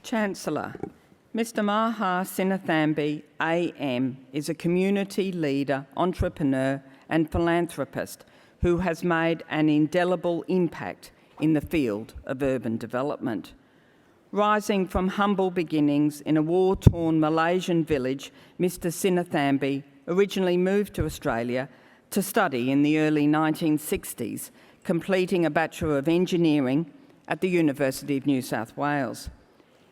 Chancellor, Mr Maha Sinnathamby AM is a community leader, entrepreneur and philanthropist who has made an indelible impact in the field of urban development. Rising from humble beginnings in a war-torn Malaysian village, Mr Sinnathamby originally moved to Australia to study in the early 1960s, completing a Bachelor of Engineering at the University of New South Wales.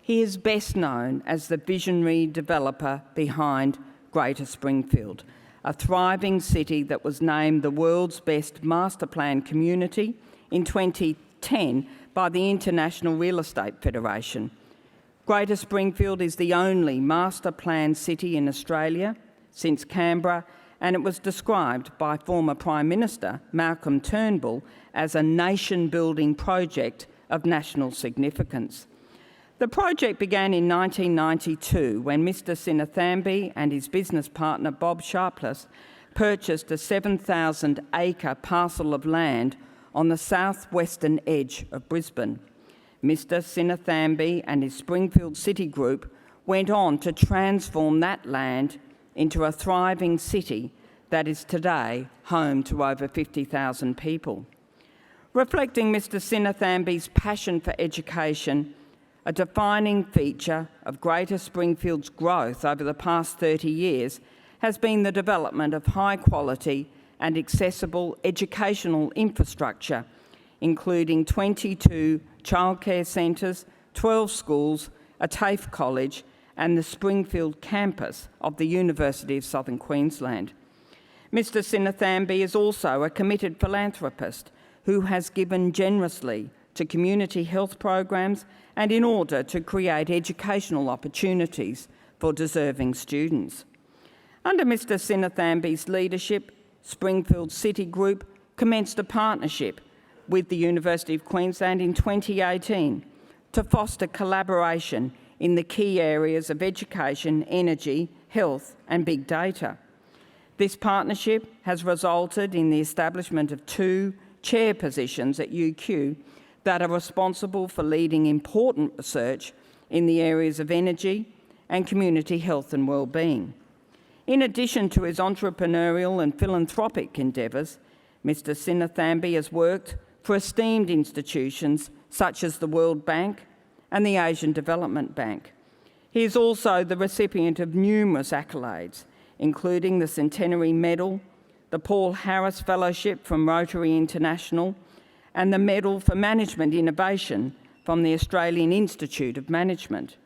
He is best known as the visionary developer behind Greater Springfield, a thriving city that was named the world's best master plan community in 2010 by the International Real Estate Federation. Greater Springfield is the only master plan city in Australia since Canberra, and it was described by former Prime Minister Malcolm Turnbull as a nation-building project of national significance. The project began in 1992 when Mr Sinnathamby and his business partner Bob Sharpless purchased a 7,000-acre parcel of land on the southwestern edge of Brisbane. Mr Sinnathamby and his Springfield City Group went on to transform that land into a thriving city that is today home to over 50,000 people. Reflecting Mr Sinnathamby's passion for education, a defining feature of Greater Springfield's growth over the past 30 years has been the development of high-quality and accessible educational infrastructure, including 22 childcare centres, 12 schools, a TAFE college, and the Springfield campus of the University of Southern Queensland. Mr Sinnathamby is also a committed philanthropist who has given generously to community health programs and in order to create educational opportunities for deserving students. Under Mr Sinnathamby's leadership, Springfield City Group commenced a partnership with the University of Queensland in 2018 to foster collaboration in the key areas of education, energy, health and big data. This partnership has resulted in the establishment of 2 chair positions at UQ that are responsible for leading important research in the areas of energy and community health and well-being. In addition to his entrepreneurial and philanthropic endeavours, Mr Sinnathamby has worked for esteemed institutions such as the World Bank and the Asian Development Bank. He is also the recipient of numerous accolades, including the Centenary Medal, the Paul Harris Fellowship from Rotary International, and the Medal for Management Innovation from the Australian Institute of Management.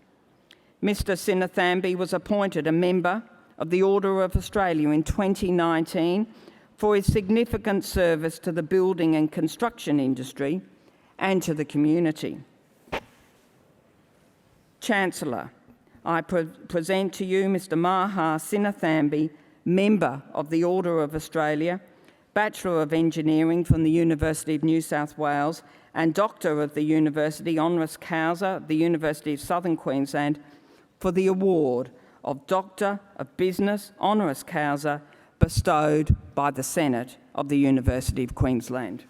Mr Sinnathamby was appointed a member of the Order of Australia in 2019 for his significant service to the building and construction industry and to the community. Chancellor, I present to you Mr Maha Sinnathamby, Member of the Order of Australia, Bachelor of Engineering from the University of New South Wales and Doctor of the University Honoris Causa, the University of Southern Queensland, for the award of Doctor of Business Honoris Causa bestowed by the Senate of the University of Queensland.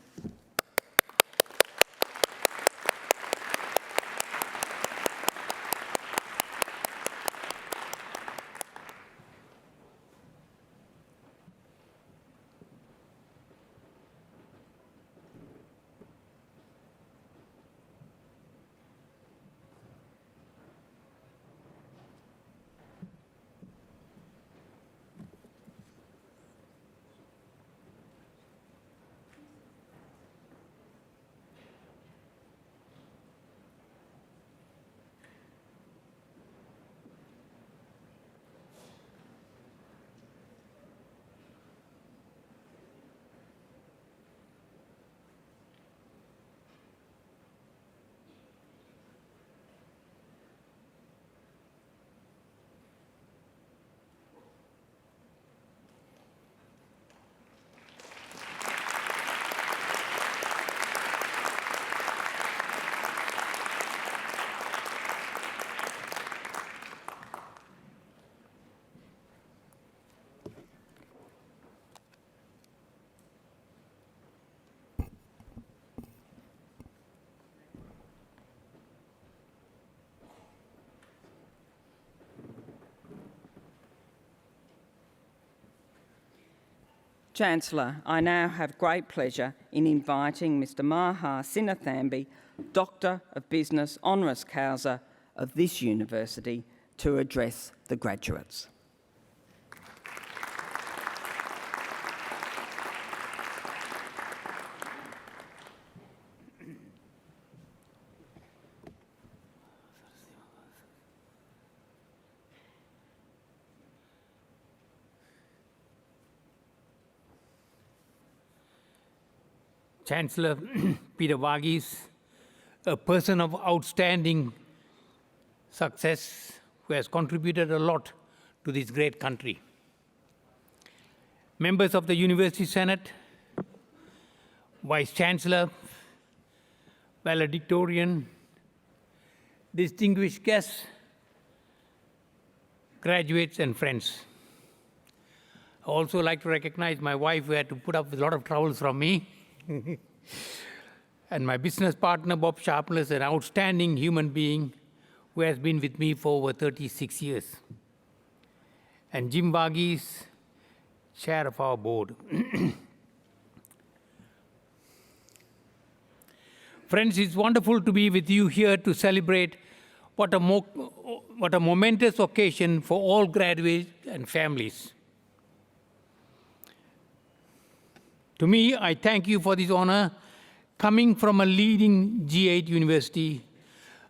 Chancellor, I now have great pleasure in inviting Mr Maha Sinnathamby, Doctor of Business Honoris Causa of this university, to address the graduates. Chancellor Peter Varghese, a person of outstanding success who has contributed a lot to this great country. Members of the University Senate, Vice Chancellor, valedictorian, distinguished guests, graduates and friends. I also like to recognize my wife who had to put up with a lot of troubles from me. And my business partner, Bob Sharpless, an outstanding human being who has been with me for over 36 years. And Jim Varghese, chair of our board. Friends, it's wonderful to be with you here to celebrate what a momentous occasion for all graduates and families. To me, I thank you for this honor coming from a leading G8 university,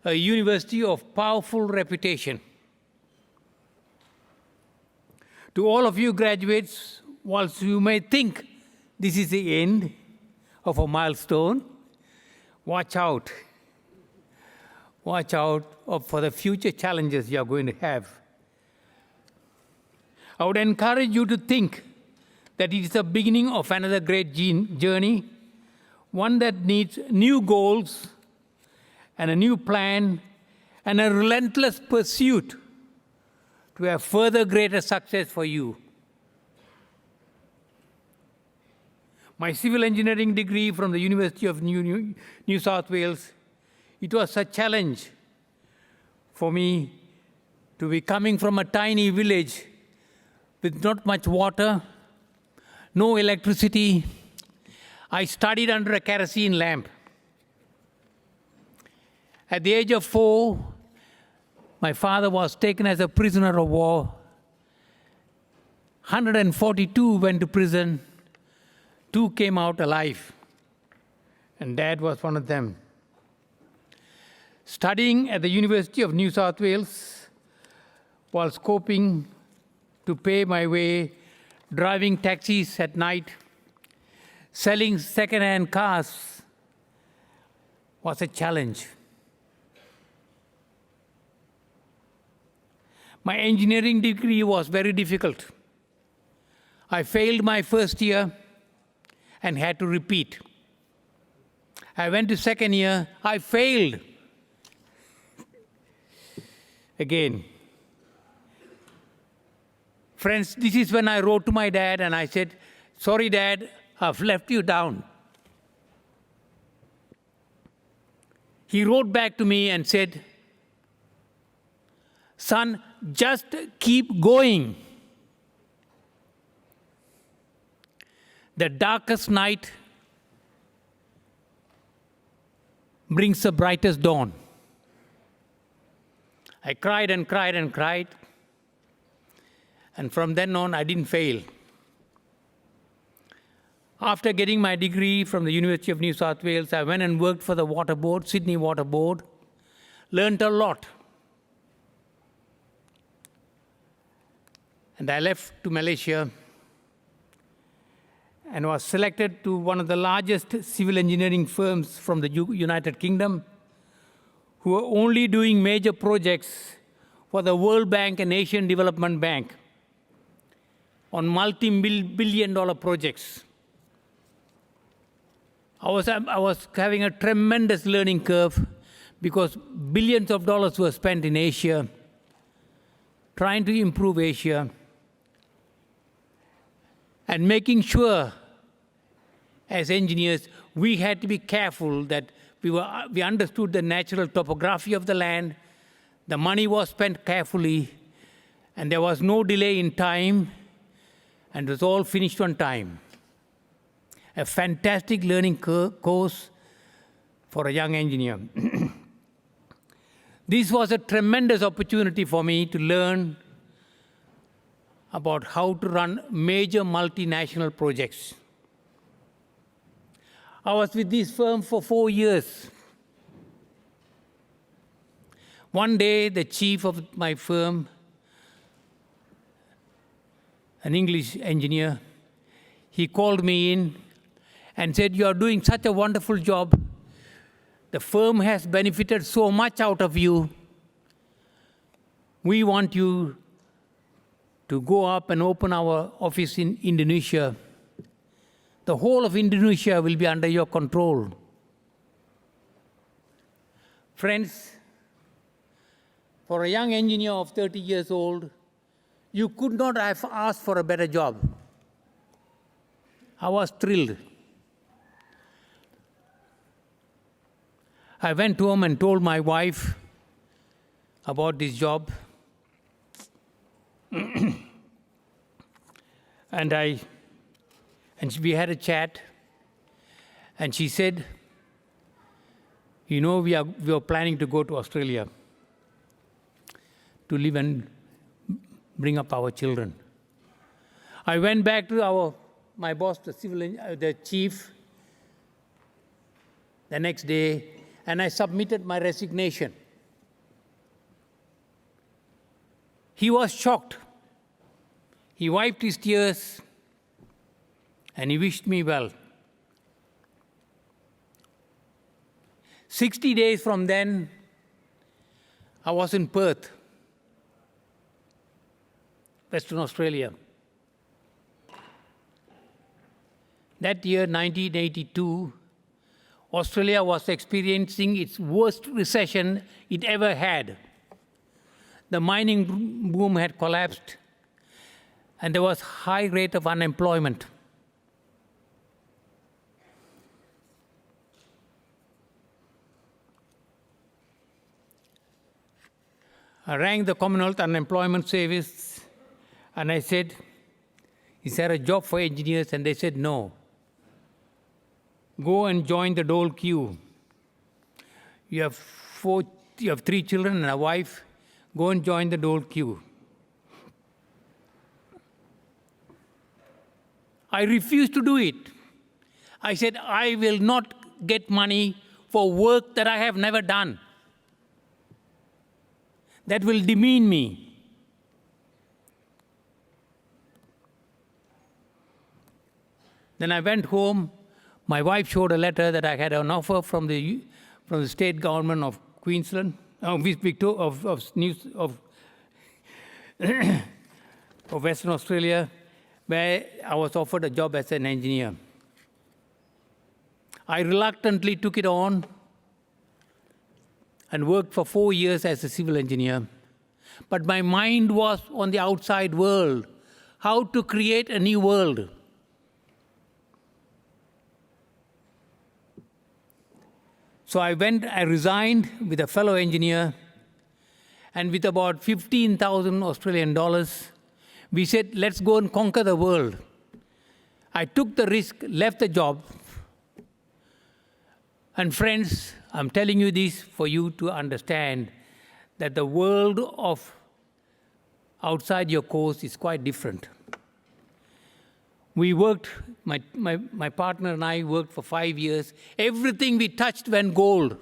a university of powerful reputation. To all of you graduates, whilst you may think this is the end of a milestone, watch out. Watch out for the future challenges you are going to have. I would encourage you to think that it is the beginning of another great journey, one that needs new goals and a new plan and a relentless pursuit to have further greater success for you. My civil engineering degree from the University of New South Wales, it was a challenge for me to be coming from a tiny village with not much water, no electricity. I studied under a kerosene lamp. At the age of 4, my father was taken as a prisoner of war. 142 went to prison. 2 came out alive. And Dad was one of them. Studying at the University of New South Wales while scoping to pay my way, driving taxis at night, selling second-hand cars was a challenge. My engineering degree was very difficult. I failed my first year and had to repeat. I went to second year, I failed again. Friends, this is when I wrote to my dad and I said, sorry, Dad, I've left you down. He wrote back to me and said, son, just keep going. The darkest night brings the brightest dawn. I cried and cried and cried. And from then on, I didn't fail. After getting my degree from the University of New South Wales, I went and worked for the Water Board, Sydney Water Board, learned a lot. And I left to Malaysia and was selected to one of the largest civil engineering firms from the United Kingdom, who are only doing major projects for the World Bank and Asian Development Bank on multi-billion-dollar projects. I was having a tremendous learning curve because billions of dollars were spent in Asia, trying to improve Asia, and making sure, as engineers, we had to be careful that we understood the natural topography of the land, the money was spent carefully, and there was no delay in time, and it was all finished on time. a fantastic learning course for a young engineer. This was a tremendous opportunity for me to learn about how to run major multinational projects. I was with this firm for 4 years. One day, the chief of my firm, an English engineer, he called me in and said, "You are doing such a wonderful job. The firm has benefited so much out of you. We want you to go up and open our office in Indonesia. The whole of Indonesia will be under your control." Friends, for a young engineer of 30 years old, you could not have asked for a better job. I was thrilled. I went home and told my wife about this job. And we had a chat, and she said, "You know, we are planning to go to Australia to live and bring up our children." I went back to my boss, the chief, the next day, and I submitted my resignation. He was shocked. He wiped his tears, and he wished me well. 60 days from then, I was in Perth, Western Australia. That year, 1982, Australia was experiencing its worst recession it ever had. The mining boom had collapsed, and there was high rate of unemployment. I rang the Commonwealth Unemployment Service, and I said, "Is there a job for engineers?" And they said, "No. Go and join the dole queue. You have 3 children and a wife. Go and join the dole queue." I refused to do it. I said, "I will not get money for work that I have never done. That will demean me." Then I went home. My wife showed a letter that I had an offer from the state government of Queensland, of Western Australia, where I was offered a job as an engineer. I reluctantly took it on and worked for 4 years as a civil engineer. But my mind was on the outside world, how to create a new world. So I resigned with a fellow engineer, and with about 15,000 Australian dollars, we said, "Let's go and conquer the world." I took the risk, left the job. And friends, I'm telling you this for you to understand that the world of outside your course is quite different. We worked, my partner and I worked for 5 years. Everything we touched went gold.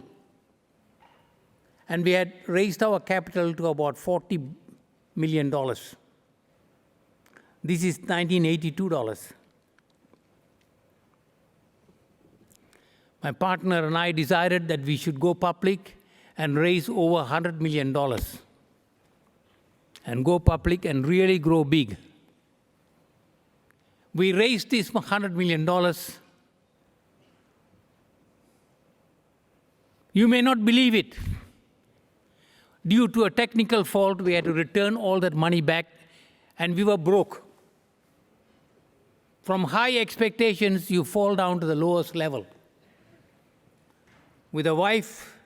And we had raised our capital to about $40 million. This is 1982 dollars. My partner and I decided that we should go public and raise over $100 million and go public and really grow big. We raised this $100 million. You may not believe it. Due to a technical fault, we had to return all that money back, and we were broke. From high expectations, you fall down to the lowest level. With a wife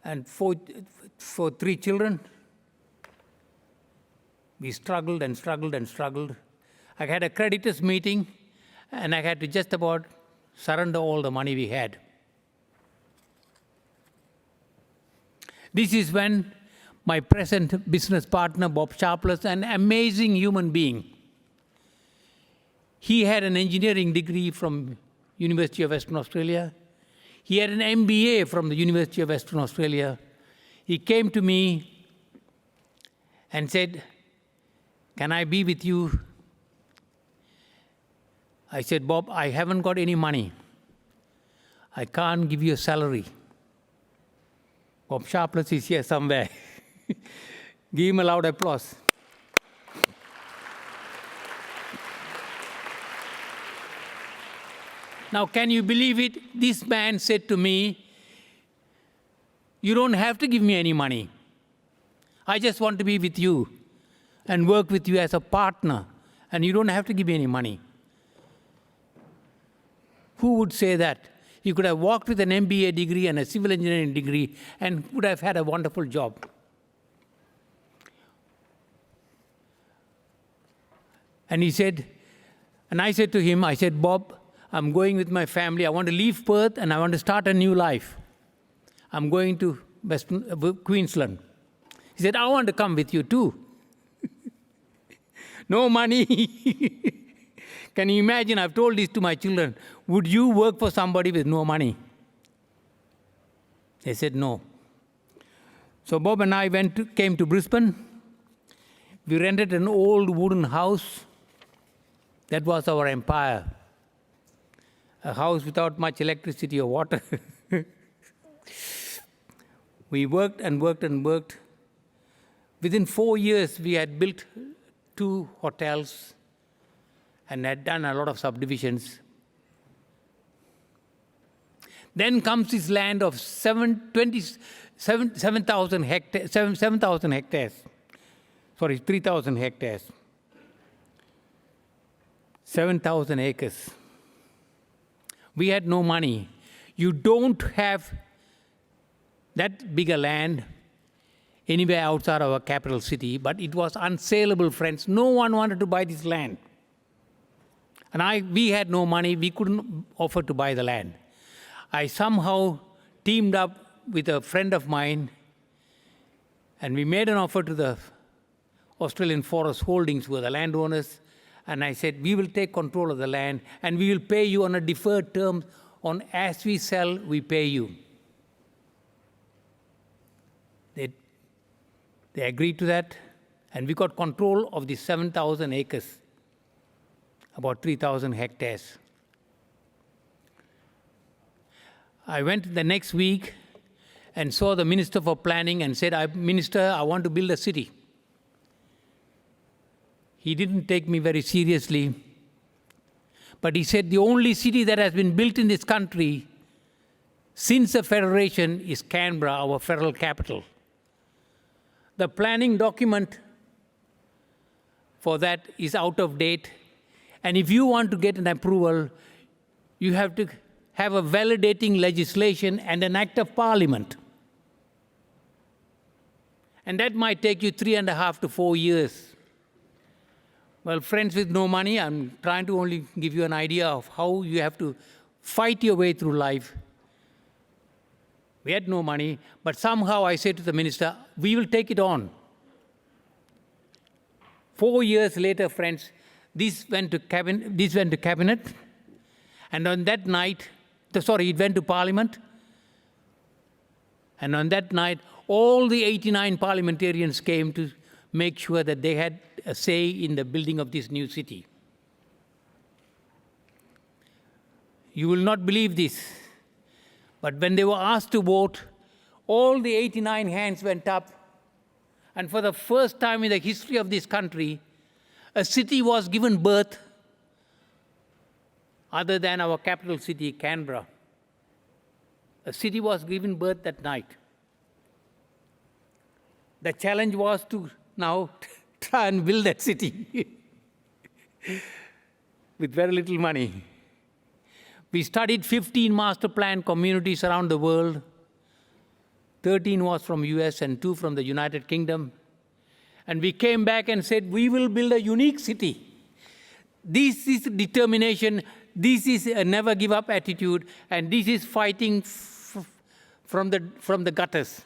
and for 3 children, we struggled and struggled and struggled. I had a creditors meeting, and I had to just about surrender all the money we had. This is when my present business partner, Bob Sharpless, an amazing human being. He had an engineering degree from University of Western Australia. He had an MBA from the University of Western Australia. He came to me and said, "Can I be with you?" I said, "Bob, I haven't got any money. I can't give you a salary." Bob Sharpless is here somewhere. Give him a loud applause. Now, can you believe it? This man said to me, "You don't have to give me any money. I just want to be with you and work with you as a partner, and you don't have to give me any money." Who would say that? He could have walked with an MBA degree and a civil engineering degree and would have had a wonderful job. And he said, and I said to him, I said, "Bob, I'm going with my family. I want to leave Perth and I want to start a new life. I'm going to Queensland." He said, "I want to come with you too." No money. Can you imagine? I've told this to my children. Would you work for somebody with no money? They said no. So Bob and I came to Brisbane. We rented an old wooden house. That was our empire. A house without much electricity or water. We worked and worked and worked. Within 4 years, we had built 2 hotels and had done a lot of subdivisions. Then comes this land of 7,000 hectares, 7,000 hectares. Sorry, 3,000 hectares. 7,000 acres. We had no money. You don't have that bigger land anywhere outside our capital city, but it was unsaleable, friends. No one wanted to buy this land. And we had no money. We couldn't offer to buy the land. I somehow teamed up with a friend of mine, and we made an offer to the Australian Forest Holdings, who were the landowners. And I said, "We will take control of the land, and we will pay you on a deferred term. On as we sell, we pay you." They agreed to that, and we got control of the 7,000 acres, about 3,000 hectares. I went the next week and saw the Minister for Planning and said, "Minister, I want to build a city." He didn't take me very seriously, but he said, "The only city that has been built in this country since the Federation is Canberra, our federal capital. The planning document for that is out of date, and if you want to get an approval, you have to have a validating legislation and an act of parliament. And that might take you 3.5 to 4 years. Well, friends, with no money, I'm trying to only give you an idea of how you have to fight your way through life. We had no money, but somehow I said to the minister, "We will take it on." 4 years later, friends, this went to cabinet, and on that night, it went to Parliament, and on that night, all the 89 parliamentarians came to make sure that they had a say in the building of this new city. You will not believe this, but when they were asked to vote, all the 89 hands went up, and for the first time in the history of this country, a city was given birth other than our capital city, Canberra. A city was given birth that night. The challenge was to now try and build that city with very little money. We studied 15 master plan communities around the world. 13 was from US and 2 from the United Kingdom. And we came back and said, "We will build a unique city." This is determination. this is a never give up attitude, and this is fighting from the gutters.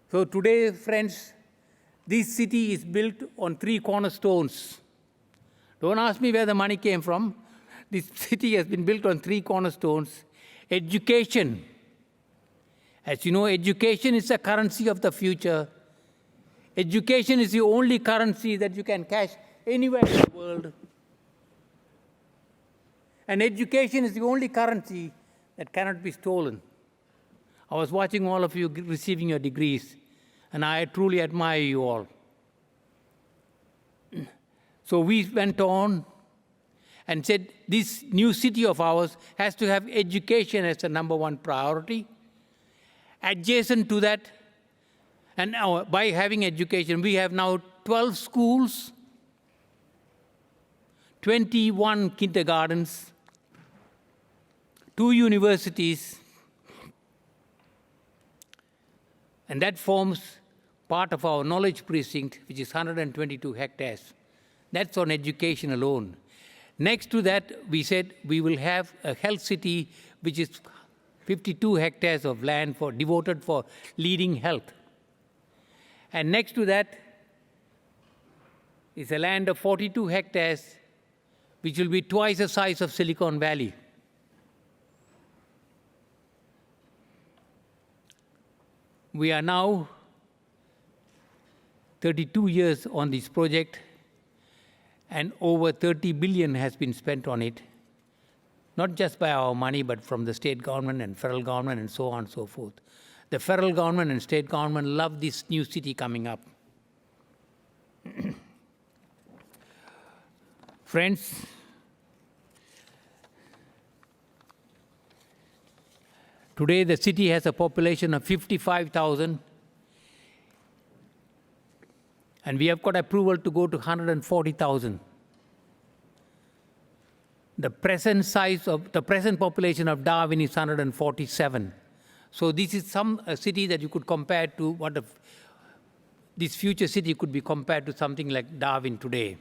So today, friends, this city is built on 3 cornerstones. Don't ask me where the money came from. This city has been built on 3 cornerstones. Education. As you know, education is the currency of the future. Education is the only currency that you can cash anywhere in the world. And education is the only currency that cannot be stolen. I was watching all of you receiving your degrees, and I truly admire you all. So we went on and said, this new city of ours has to have education as the #1 priority. Adjacent to that, and now by having education, we have now 12 schools, 21 kindergartens, 2 universities, and that forms part of our knowledge precinct, which is 122 hectares. That's on education alone. Next to that, we said we will have a health city, which is 52 hectares of land devoted for leading health. And next to that is a land of 42 hectares, which will be twice the size of Silicon Valley. We are now 32 years on this project, and over 30 billion has been spent on it, not just by our money, but from the state government and federal government and so on and so forth. The federal government and state government love this new city coming up. Friends, today the city has a population of 55,000, and we have got approval to go to 140,000. The present population of Darwin is 147. So this is a city that you could compare to this future city could be compared to something like Darwin today.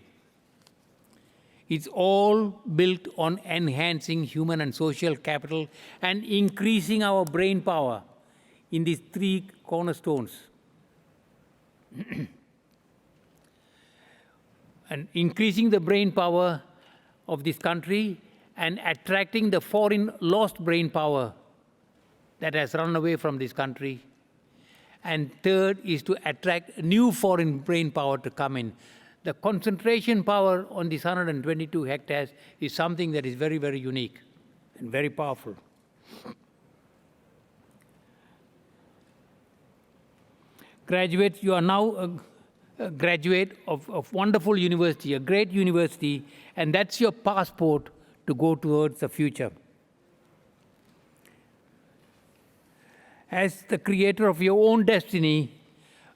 It's all built on enhancing human and social capital and increasing our brain power in these 3 cornerstones. And increasing the brain power of this country and attracting the foreign lost brain power that has run away from this country. And third is to attract new foreign brain power to come in. The concentration power on these 122 hectares is something that is very, very unique and very powerful. Graduates, you are now a graduate of wonderful university, a great university, and that's your passport to go towards the future. As the creator of your own destiny,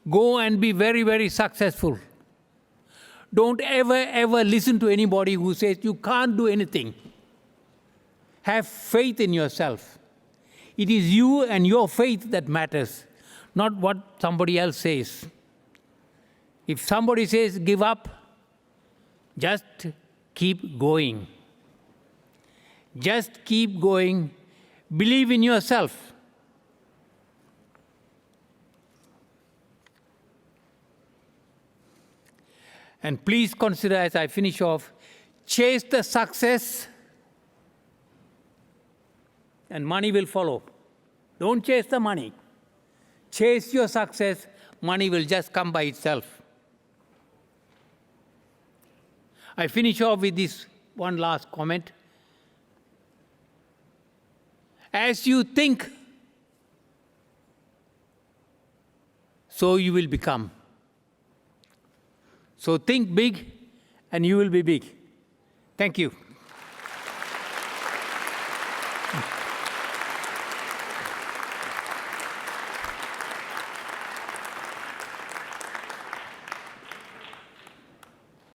go and be very, very successful. Don't ever listen to anybody who says you can't do anything. Have faith in yourself. It is you and your faith that matters, not what somebody else says. If somebody says give up, just keep going. Just keep going. Believe in yourself. And please consider, as I finish off, chase the success and money will follow. Don't chase the money. Chase your success, money will just come by itself. I finish off with this one last comment. As you think, so you will become. So think big, and you will be big. Thank you.